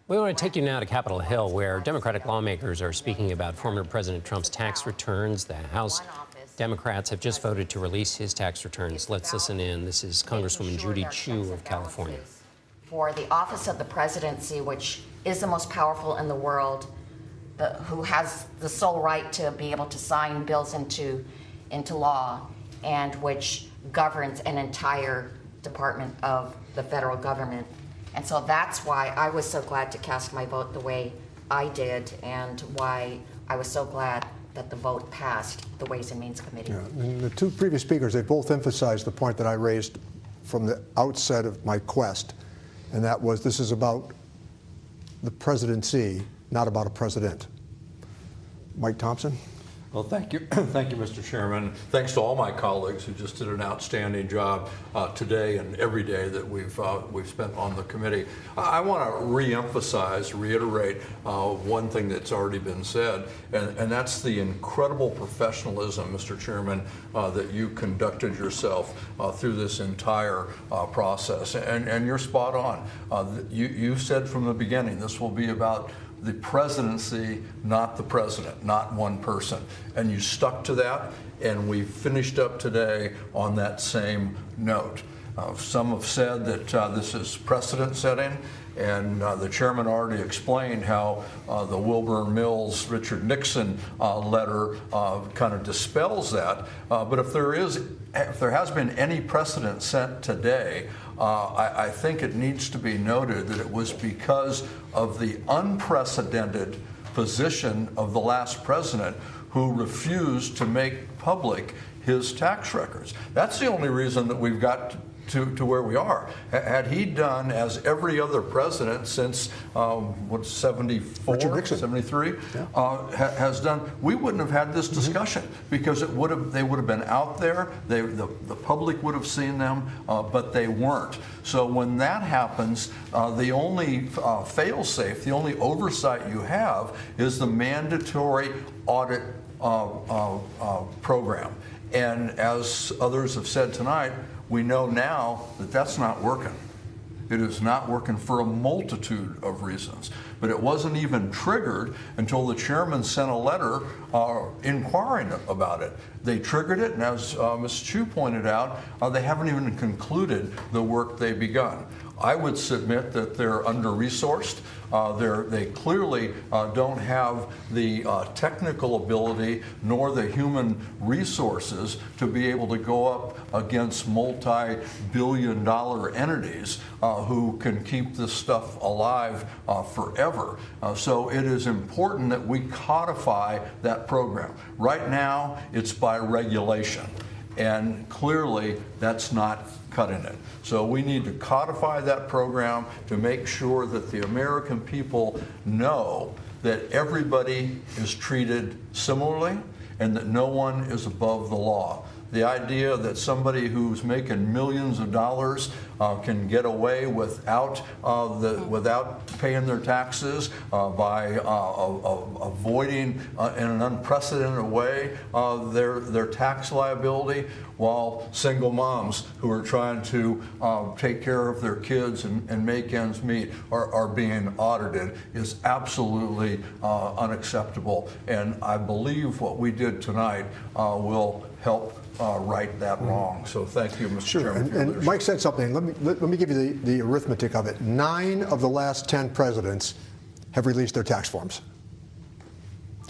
We want to take you now to Capitol Hill, where Democratic lawmakers are speaking about former President Trump's tax returns. The House Democrats have just voted to release his tax returns. Let's listen in. This is Congresswoman Judy Chu of California. For the office of the presidency, which is the most powerful in the world, who has the sole right to be able to sign bills into law, and which governs an entire department of the federal government. And so that's why I was so glad to cast my vote the way I did, and why I was so glad that the vote passed the Ways and Means Committee. Yeah, and the two previous speakers, they both emphasized the point that I raised from the outset of my quest, and that was this is about the presidency, not about a president. Mike Thompson? Well, thank you. Thank you, Mr. Chairman. Thanks to all my colleagues who just did an outstanding job today and every day that we've spent on the committee. I want to reiterate one thing that's already been said, and that's the incredible professionalism, Mr. Chairman, that you conducted yourself through this entire process. And you're spot on. You said from the beginning this will be about the presidency, not the president, not one person. And you stuck to that, and we finished up today on that same note. Some have said that this is precedent setting, and the chairman already explained how the Wilbur Mills, Richard Nixon letter kind of dispels that. But if there has been any precedent set today, I think it needs to be noted that it was because of the unprecedented position of the last president who refused to make public his tax records. That's the only reason that we've got to where we are. Had he done as every other president since 74, 73 has done, we wouldn't have had this discussion because they would have been out there. The public would have seen them, but they weren't. So when that happens, the only fail-safe, the only oversight you have is the mandatory audit program. And as others have said tonight, we know now that that's not working. It is not working for a multitude of reasons. But it wasn't even triggered until the chairman sent a letter inquiring about it. They triggered it, and as Ms. Chu pointed out, they haven't even concluded the work they've begun. I would submit that they're under-resourced. They clearly don't have the technical ability nor the human resources to be able to go up against multi-billion-dollar entities who can keep this stuff alive forever. So it is important that we codify that program. Right now, it's by regulation, and clearly that's not cutting it. So we need to codify that program to make sure that the American people know that everybody is treated similarly and that no one is above the law. The idea that somebody who's making millions of dollars can get away without paying their taxes by avoiding in an unprecedented way their tax liability, while single moms who are trying to take care of their kids and make ends meet are being audited is absolutely unacceptable. And I believe what we did tonight will help right that wrong. So thank you, Mr. Chairman. And Mike said something. Let me give you the arithmetic of it. 9 of the last 10 presidents have released their tax forms.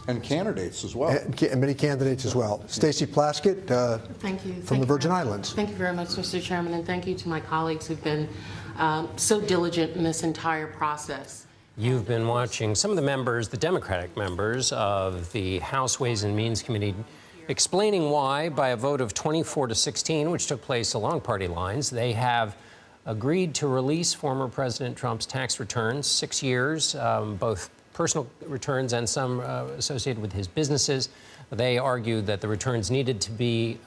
And candidates as well. And many candidates as well. Stacey Plaskett thank you. From the Virgin Islands. Thank you very much, Mr. Chairman, and thank you to my colleagues who've been so diligent in this entire process. You've been watching some of the members, the Democratic members of the House Ways and Means Committee, explaining why, by a vote of 24-16, which took place along party lines, they have agreed to release former President Trump's tax returns, 6 years, both personal returns and some associated with his businesses. They argued that the returns needed to be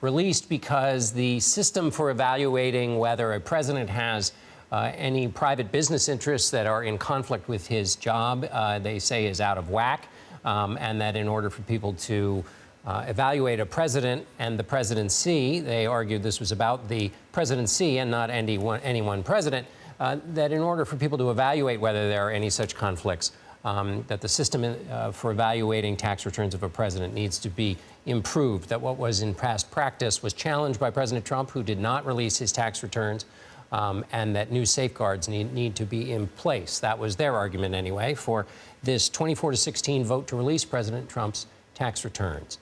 released because the system for evaluating whether a president has any private business interests that are in conflict with his job, they say, is out of whack, and that in order for people to evaluate a president and the presidency, they argued this was about the presidency and not any one president, that in order for people to evaluate whether there are any such conflicts, that the system for evaluating tax returns of a president needs to be improved, that what was in past practice was challenged by President Trump, who did not release his tax returns, and that new safeguards need to be in place. That was their argument anyway for this 24-16 vote to release President Trump's tax returns.